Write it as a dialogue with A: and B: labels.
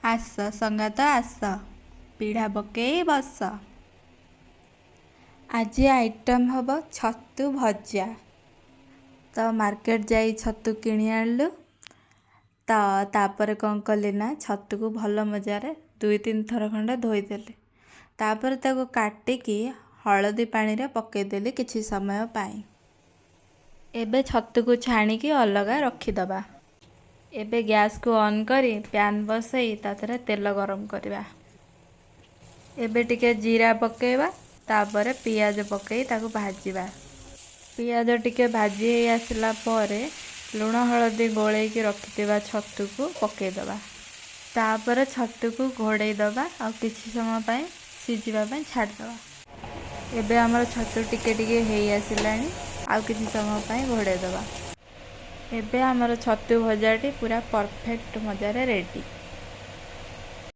A: ଆସ ସଙ୍ଗାତ ଆସ, ପିଢ଼ା ପକେଇ ବସ। ଆଜି ଆଇଟମ୍ ହେବ ଛତୁ ଭଜା। ତ ମାର୍କେଟ ଯାଇ ଛତୁ କିଣି ଆଣିଲୁ। ତାପରେ କ'ଣ କଲି ନା ଛତୁକୁ ଭଲ ମଜାରେ 2-3 ଥର ଖଣ୍ଡେ ଧୋଇଦେଲି। ତାପରେ ତାକୁ କାଟିକି ହଳଦୀ ପାଣିରେ ପକେଇଦେଲି କିଛି ସମୟ ପାଇଁ। ଏବେ ଛତୁକୁ ଛାଣିକି ଅଲଗା ରଖିଦେବା। ଏବେ ଗ୍ୟାସ୍କୁ ଅନ୍ କରି ପ୍ୟାନ୍ ବସାଇ ତା ଦେହରେ ତେଲ ଗରମ କରିବା। ଏବେ ଟିକେ ଜିରା ପକାଇବା, ତାପରେ ପିଆଜ ପକାଇ ତାକୁ ଭାଜିବା। ପିଆଜ ଟିକେ ଭାଜି ହେଇ ଆସିଲା ପରେ ଲୁଣ ହଳଦୀ ଗୋଳେଇକି ରଖିଥିବା ଛତୁକୁ ପକାଇଦେବା। ତାପରେ ଛତୁକୁ ଘୋଡ଼େଇ ଦେବା ଆଉ କିଛି ସମୟ ପାଇଁ ସିଝିବା ପାଇଁ ଛାଡ଼ିଦେବା। ଏବେ ଆମର ଛତୁ ଟିକେ ଟିକେ ହେଇ ଆସିଲାଣି, ଆଉ କିଛି ସମୟ ପାଇଁ ଘୋଡ଼େଇ ଦେବା। ଏବେ ଆମର ଛତୁ ଭଜାଟି ପୁରା ପରଫେକ୍ଟ ମଜାରେ ରେଡ଼ି।